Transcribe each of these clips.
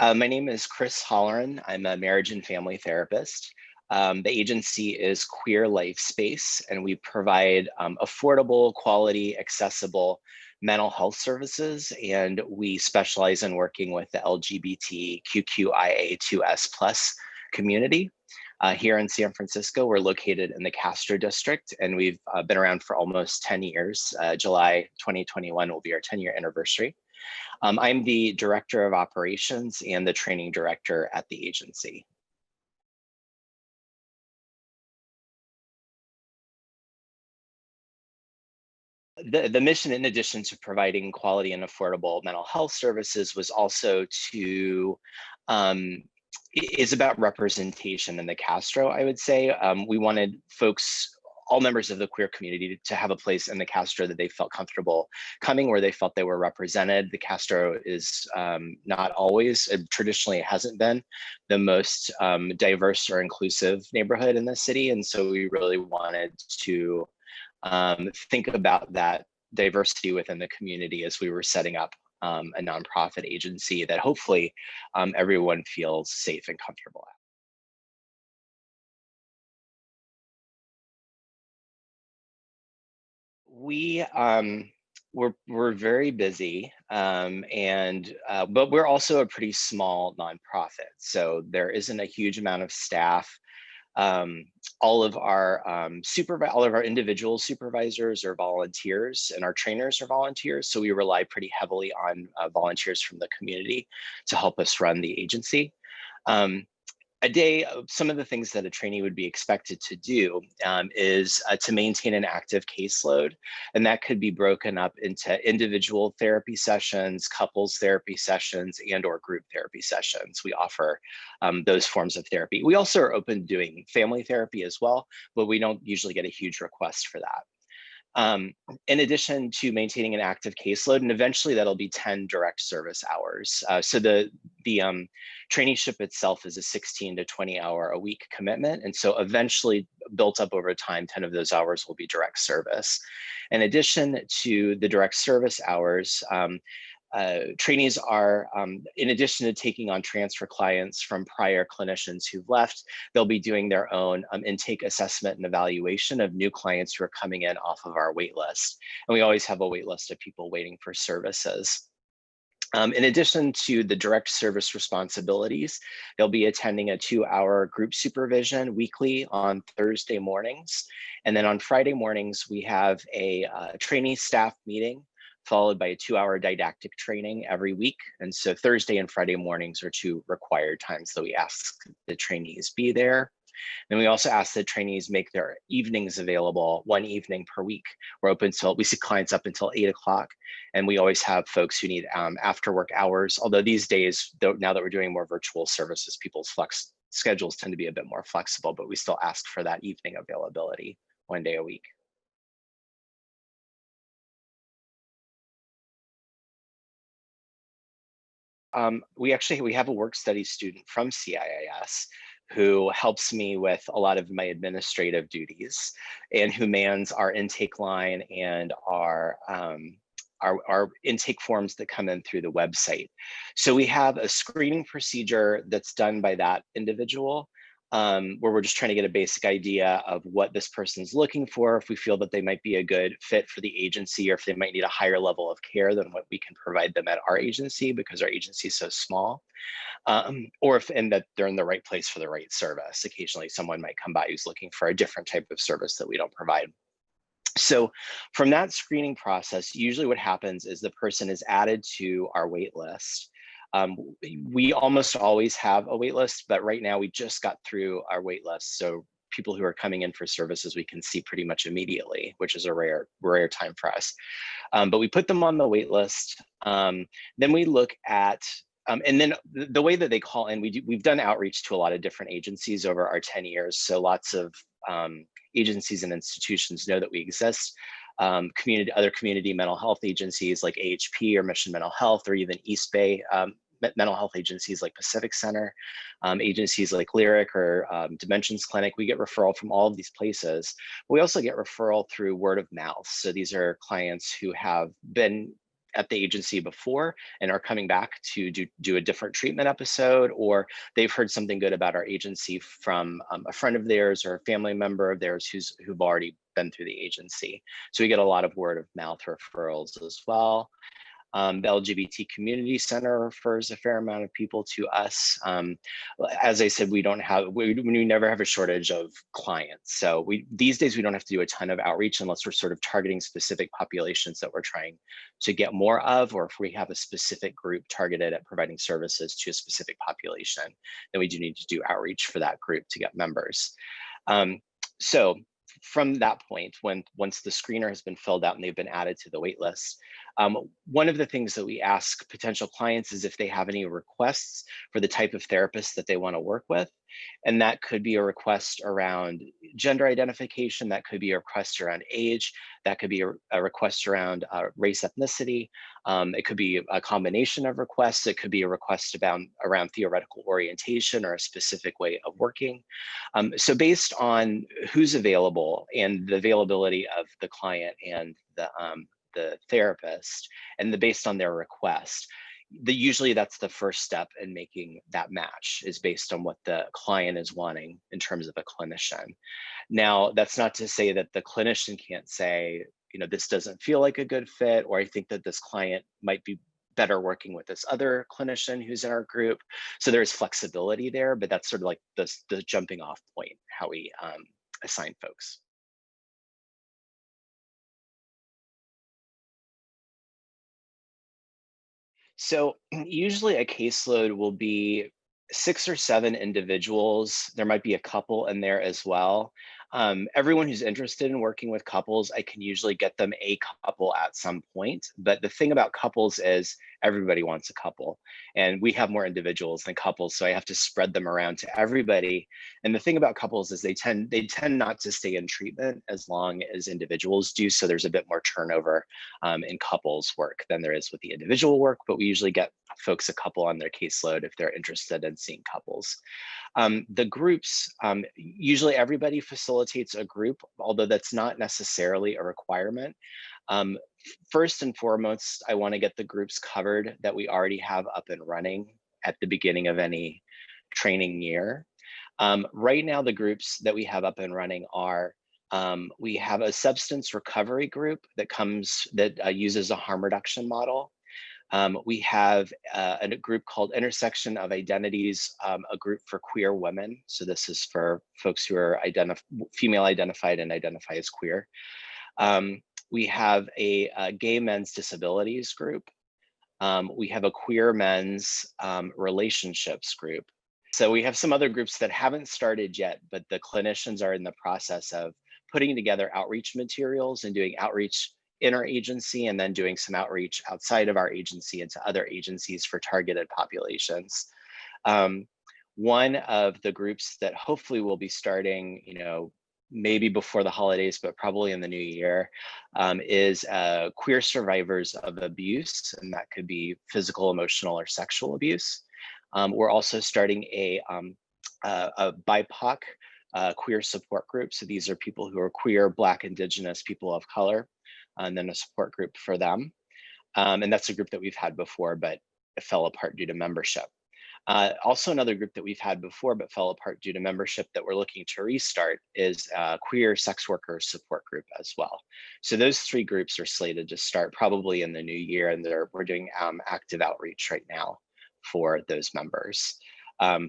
My name is Chris Holleran. I'm a marriage and family therapist. The agency is Queer Life Space, and we provide affordable, quality, accessible mental health services. And we specialize in working with the LGBTQIA2S+ community. Here in San Francisco, we're located in the Castro district, and we've been around for almost 10 years. July 2021 will be our 10-year anniversary. I'm the director of operations and the training director at the agency. The mission, in addition to providing quality and affordable mental health services, was also to is about representation in the Castro, I would say. We wanted folks, all members of the queer community, to have a place in the Castro that they felt comfortable coming, where they felt they were represented. The Castro is not always, traditionally hasn't been, the most diverse or inclusive neighborhood in the city. And so we really wanted to think about that diversity within the community as we were setting up a nonprofit agency that hopefully everyone feels safe and comfortable at. We we're very busy, but we're also a pretty small nonprofit, so there isn't a huge amount of staff. Um, all of our all of our individual supervisors are volunteers, and our trainers are volunteers. So we rely pretty heavily on volunteers from the community to help us run the agency. Um, a day, some of the things that a trainee would be expected to do is to maintain an active caseload. And that could be broken up into individual therapy sessions, couples therapy sessions, and or group therapy sessions. We offer those forms of therapy. We also are open to doing family therapy as well, but we don't usually get a huge request for that. Um, in addition to maintaining an active caseload, and eventually that'll be 10 direct service hours. So the traineeship itself is a 16 to 20 hour a week commitment. And so eventually, built up over time, 10 of those hours will be direct service. In addition to the direct service hours, trainees are, in addition to taking on transfer clients from prior clinicians who've left, they'll be doing their own intake assessment and evaluation of new clients who are coming in off of our wait list. And we always have a wait list of people waiting for services. In addition to the direct service responsibilities, they'll be attending a 2-hour group supervision weekly on Thursday mornings. And then on Friday mornings, we have a trainee staff meeting followed by a 2-hour didactic training every week. And so Thursday and Friday mornings are two required times that we ask the trainees be there. And we also ask that trainees make their evenings available, one evening per week. We're open till, we see clients up until 8 o'clock. And we always have folks who need after work hours. Although these days, now that we're doing more virtual services, people's schedules tend to be a bit more flexible, but we still ask for that evening availability one day a week. We have a work study student from CIIS who helps me with a lot of my administrative duties and who mans our intake line and our intake forms that come in through the website. So we have a screening procedure that's done by that individual, where we're just trying to get a basic idea of what this person's looking for, if we feel that they might be a good fit for the agency, or if they might need a higher level of care than what we can provide them at our agency because our agency is so small, or if and that they're in the right place for the right service. Occasionally, someone might come by who's looking for a different type of service that we don't provide. So from that screening process, usually what happens is the person is added to our wait list. We almost always have a wait list, but right now we just got through our wait list. So people who are coming in for services we can see pretty much immediately, which is a rare time for us. But we put them on the wait list. Then we look at and then the way that they call in, we've done outreach to a lot of different agencies over our 10 years. So lots of agencies and institutions know that we exist. Other community mental health agencies like AHP or Mission Mental Health, or even East Bay mental health agencies like Pacific Center, agencies like Lyric or Dimensions Clinic. We get referral from all of these places. We also get referral through word of mouth. So these are clients who have been at the agency before and are coming back to do a different treatment episode, or they've heard something good about our agency from a friend of theirs or a family member of theirs who've already been through the agency. So we get a lot of word of mouth referrals as well. The LGBT Community Center refers a fair amount of people to us. As I said, we never have a shortage of clients. So these days we don't have to do a ton of outreach unless we're sort of targeting specific populations that we're trying to get more of, or if we have a specific group targeted at providing services to a specific population, then we do need to do outreach for that group to get members. So from that point, once the screener has been filled out and they've been added to the wait list, one of the things that we ask potential clients is if they have any requests for the type of therapist that they want to work with. And that could be a request around gender identification, that could be a request around age, that could be a request around race, ethnicity. It could be a combination of requests. It could be a request around theoretical orientation or a specific way of working. So based on who's available and the availability of the client and the therapist, and based on their request, usually that's the first step in making that match, is based on what the client is wanting in terms of a clinician. Now, that's not to say that the clinician can't say, this doesn't feel like a good fit, or I think that this client might be better working with this other clinician who's in our group. So there's flexibility there, but that's sort of like the jumping off point, how we assign folks. So usually a caseload will be 6 or 7 individuals. There might be a couple in there as well. Everyone who's interested in working with couples, I can usually get them a couple at some point. But the thing about couples is everybody wants a couple, and we have more individuals than couples, so I have to spread them around to everybody. And the thing about couples is they tend not to stay in treatment as long as individuals do. So there's a bit more turnover in couples work than there is with the individual work. But we usually get folks a couple on their caseload if they're interested in seeing couples. The groups, usually everybody facilitates a group, although that's not necessarily a requirement. Um, First and foremost, I want to get the groups covered that we already have up and running at the beginning of any training year. Right now, the groups that we have up and running are, we have a substance recovery group that uses a harm reduction model. We have a group called Intersection of Identities, a group for queer women. So this is for folks who are female identified and identify as queer. We have a gay men's disabilities group. We have a queer men's relationships group. So we have some other groups that haven't started yet, but the clinicians are in the process of putting together outreach materials and doing outreach in our agency, and then doing some outreach outside of our agency into other agencies for targeted populations. One of the groups that hopefully will be starting, maybe before the holidays, but probably in the new year, is queer survivors of abuse, and that could be physical, emotional, or sexual abuse. We're also starting a BIPOC queer support group. So these are people who are queer, Black, Indigenous, people of color, and then a support group for them. And that's a group that we've had before, but it fell apart due to membership. Also, another group that we've had before but fell apart due to membership that we're looking to restart is queer sex worker support group as well. So those 3 groups are slated to start probably in the new year, and we're doing active outreach right now for those members.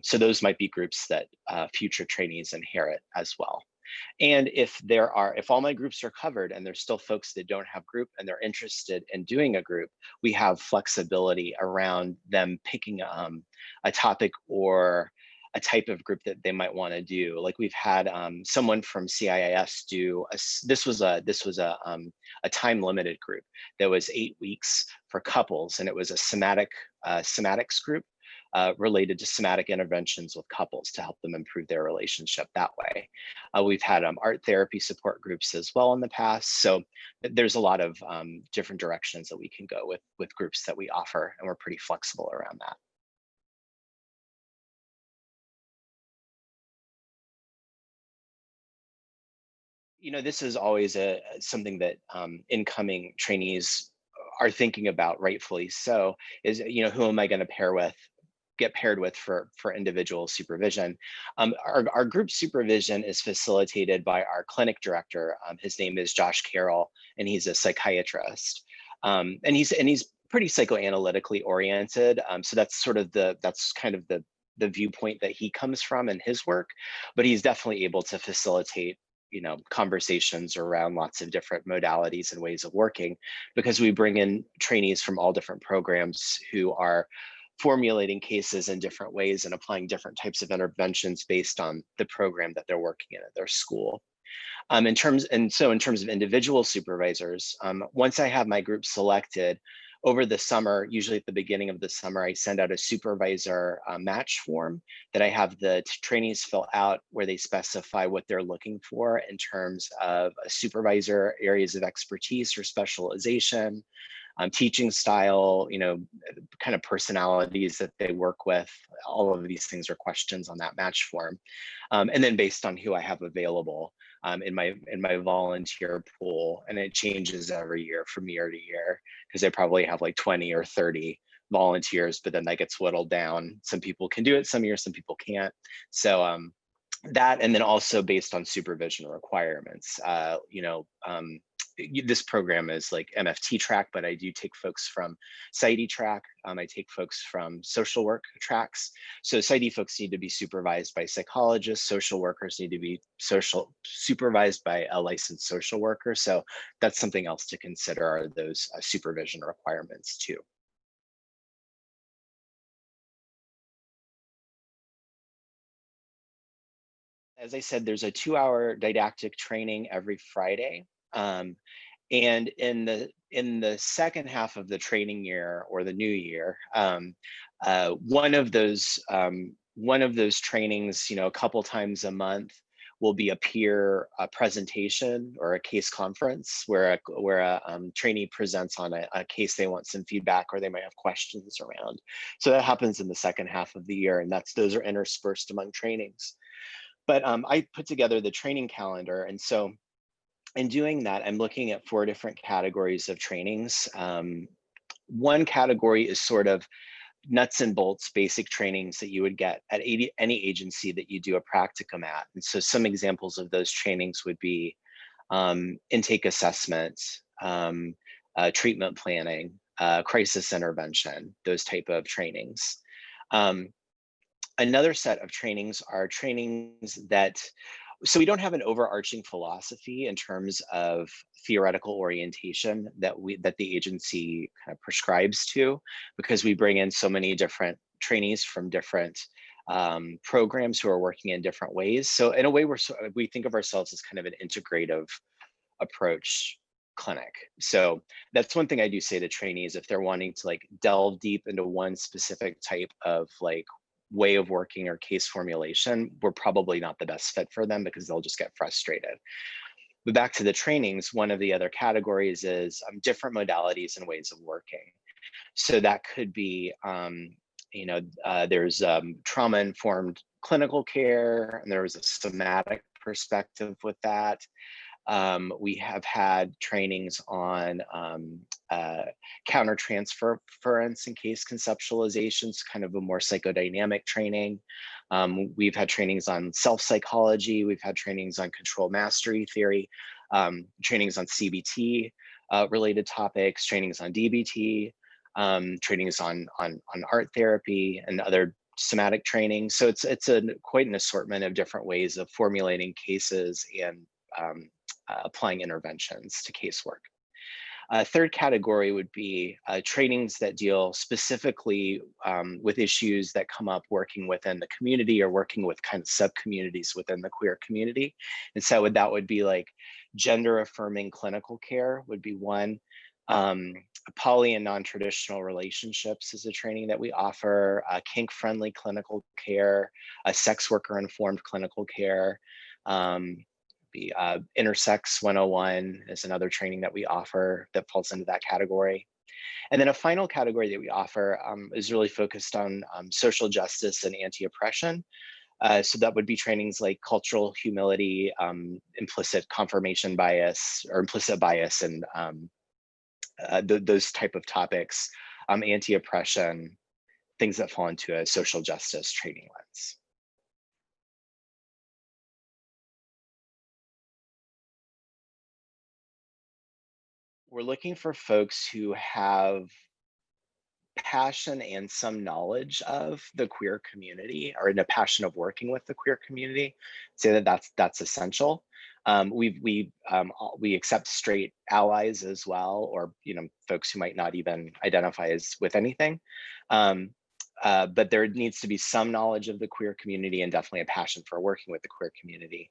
So those might be groups that future trainees inherit as well. And if all my groups are covered and there's still folks that don't have group and they're interested in doing a group, we have flexibility around them picking a topic or a type of group that they might want to do. Like we've had someone from CIIS do this was a time limited group that was 8 weeks for couples, and it was a somatics group related to somatic interventions with couples to help them improve their relationship that way. We've had art therapy support groups as well in the past. So there's a lot of different directions that we can go with groups that we offer, and we're pretty flexible around that. This is always something that incoming trainees are thinking about, rightfully so, is, who am I going to get paired with for individual supervision. Our group supervision is facilitated by our clinic director. His name is Josh Carroll, and he's a psychiatrist. And he's pretty psychoanalytically oriented. So that's kind of the viewpoint that he comes from in his work, but he's definitely able to facilitate conversations around lots of different modalities and ways of working, because we bring in trainees from all different programs who are formulating cases in different ways and applying different types of interventions based on the program that they're working in at their school. In terms of individual supervisors, once I have my group selected, over the summer, usually at the beginning of the summer, I send out a supervisor match form that I have the trainees fill out, where they specify what they're looking for in terms of a supervisor, areas of expertise or specialization, teaching style, kind of personalities that they work with. All of these things are questions on that match form. And then based on who I have available in my volunteer pool, and it changes every year from year to year, because I probably have like 20 or 30 volunteers, but then that gets whittled down. Some people can do it some years, some people can't. So that, and then also based on supervision requirements. This program is like MFT track, but I do take folks from PsyD track. I take folks from social work tracks. So PsyD folks need to be supervised by psychologists. Social workers need to be supervised by a licensed social worker. So that's something else to consider, are those supervision requirements too. As I said, there's a 2-hour didactic training every Friday. And in the second half of the training year, or the new year, one of those trainings, a couple times a month, will be a peer presentation or a case conference, where a trainee presents on a case they want some feedback, or they might have questions around. So that happens in the second half of the year, and those are interspersed among trainings. But I put together the training calendar, and so in doing that, I'm looking at 4 different categories of trainings. One category is sort of nuts and bolts basic trainings that you would get at any agency that you do a practicum at. And so some examples of those trainings would be intake assessment, treatment planning, crisis intervention, those type of trainings. Another set of trainings are trainings so we don't have an overarching philosophy in terms of theoretical orientation that the agency kind of prescribes to, because we bring in so many different trainees from different programs who are working in different ways. So in a way, we think of ourselves as kind of an integrative approach clinic. So that's one thing I do say to trainees, if they're wanting to like delve deep into one specific type of like way of working or case formulation, we're probably not the best fit for them, because they'll just get frustrated. But back to the trainings, one of the other categories is different modalities and ways of working. So that could be, there's trauma-informed clinical care, and there was a somatic perspective with that. We have had trainings on countertransference and case conceptualizations, kind of a more psychodynamic training. We've had trainings on self-psychology. We've had trainings on control mastery theory, trainings on CBT related topics, trainings on DBT, trainings on art therapy and other somatic training. So it's quite an assortment of different ways of formulating cases and applying interventions to casework. A third category would be trainings that deal specifically with issues that come up working within the community, or working with kind of sub-communities within the queer community. And so that would be like gender affirming clinical care would be one. Poly and non-traditional relationships is a training that we offer, kink-friendly clinical care, sex worker-informed clinical care. Intersex 101 is another training that we offer that falls into that category. And then a final category that we offer is really focused on social justice and anti-oppression. So that would be trainings like cultural humility, implicit confirmation bias, or implicit bias, and those type of topics, anti-oppression, things that fall into a social justice training lens. We're looking for folks who have passion and some knowledge of the queer community, or in a passion of working with the queer community. Say that that's essential. We accept straight allies as well, or folks who might not even identify as with anything. But there needs to be some knowledge of the queer community and definitely a passion for working with the queer community.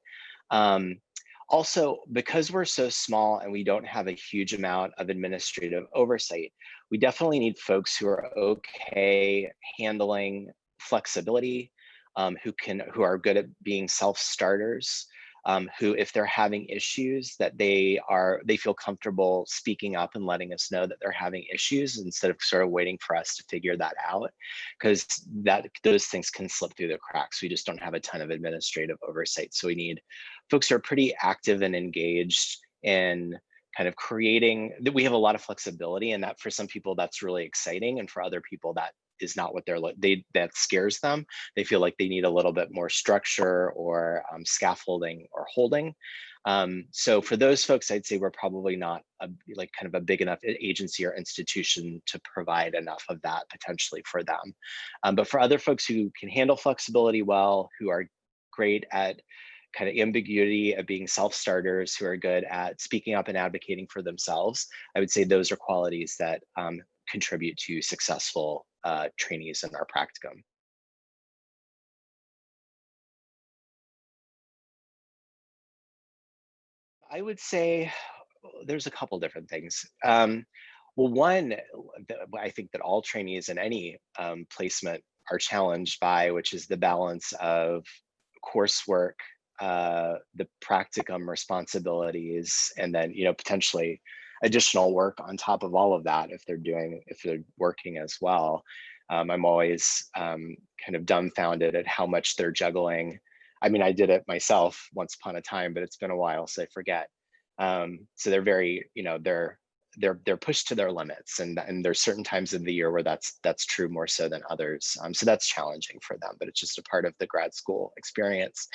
Also, because we're so small and we don't have a huge amount of administrative oversight, we definitely need folks who are okay handling flexibility, who are good at being self-starters, who, if they're having issues, that they feel comfortable speaking up and letting us know that they're having issues instead of sort of waiting for us to figure that out, because those things can slip through the cracks. We just don't have a ton of administrative oversight. So we need folks who are pretty active and engaged in kind of creating that. We have a lot of flexibility, and that for some people that's really exciting, and for other people that is not what that scares them. They feel like they need a little bit more structure or scaffolding or holding. So for those folks, I'd say we're probably not kind of a big enough agency or institution to provide enough of that potentially for them. But for other folks who can handle flexibility well, who are great at kind of ambiguity, of being self-starters, who are good at speaking up and advocating for themselves, I would say those are qualities that contribute to successful trainees in our practicum. I would say there's a couple different things. Well, one, I think that all trainees in any placement are challenged by, which is the balance of coursework, the practicum responsibilities, and then potentially additional work on top of all of that if they're working as well. I'm always kind of dumbfounded at how much they're juggling. I mean, I did it myself once upon a time, but it's been a while, so I forget. So they're very, they're pushed to their limits, and there's certain times of the year where that's true more so than others. So that's challenging for them, but it's just a part of the grad school experience.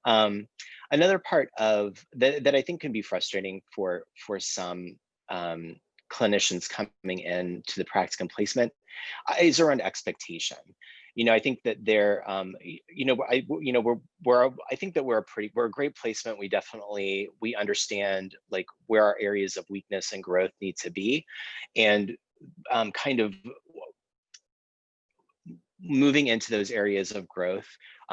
Another part of that I think can be frustrating for some clinicians coming in to the practicum placement is around expectation. I think that they're, I think that we're a great placement. We understand like where our areas of weakness and growth need to be, and kind of moving into those areas of growth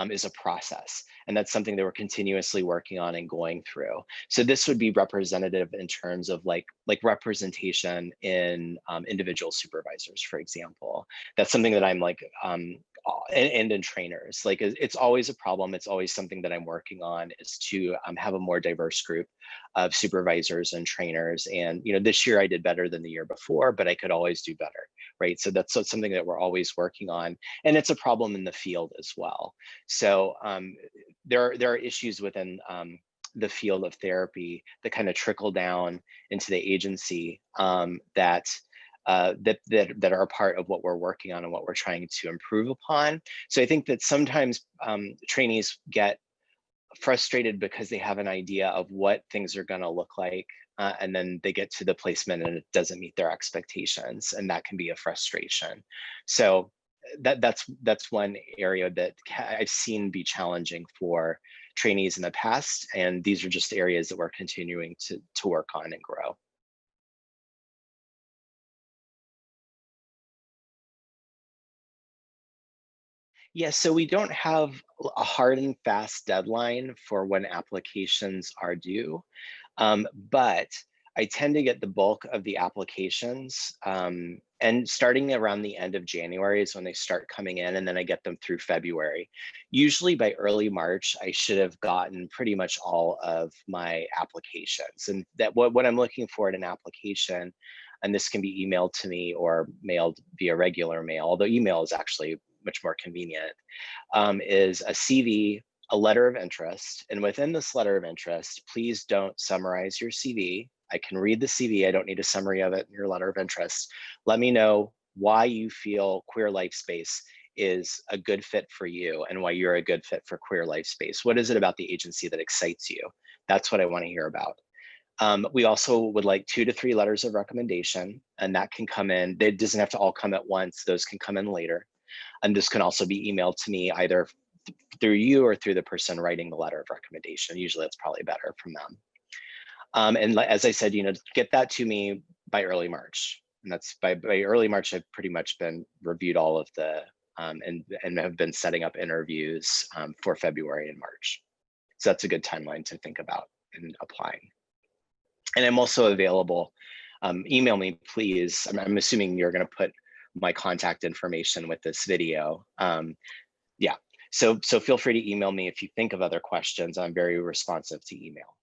is a process, and that's something that we're continuously working on and going through. So this would be representative in terms of like representation in individual supervisors, for example. That's something that I'm like, and in trainers, like it's always a problem. It's always something that I'm working on, is to have a more diverse group of supervisors and trainers. And this year I did better than the year before, but I could always do better, right? So that's something that we're always working on, and it's a problem in the field as well. So there are issues within the field of therapy that kind of trickle down into the agency, that are a part of what we're working on and what we're trying to improve upon. So I think that sometimes trainees get frustrated because they have an idea of what things are going to look like, and then they get to the placement and it doesn't meet their expectations, and that can be a frustration. So that's one area that I've seen be challenging for trainees in the past, and these are just areas that we're continuing to work on and grow. Yeah, so we don't have a hard and fast deadline for when applications are due, but I tend to get the bulk of the applications, and starting around the end of January is when they start coming in, and then I get them through February. Usually by early March, I should have gotten pretty much all of my applications. And that what I'm looking for in an application, and this can be emailed to me or mailed via regular mail, although email is actually much more convenient, is a CV, a letter of interest. And within this letter of interest, please don't summarize your CV. I can read the CV. I don't need a summary of it in your letter of interest. Let me know why you feel Queer Life Space is a good fit for you and why you're a good fit for Queer Life Space. What is it about the agency that excites you? That's what I want to hear about. We also would like 2 to 3 letters of recommendation, and that can come in. It doesn't have to all come at once. Those can come in later. And this can also be emailed to me either through you or through the person writing the letter of recommendation. Usually it's probably better from them. And as I said, get that to me by early March. And that's by early March, I've pretty much been reviewed all of the, and have been setting up interviews for February and March. So that's a good timeline to think about in applying. And I'm also available. Email me, please. I'm assuming you're going to put my contact information with this video. Yeah, so feel free to email me if you think of other questions. I'm very responsive to email.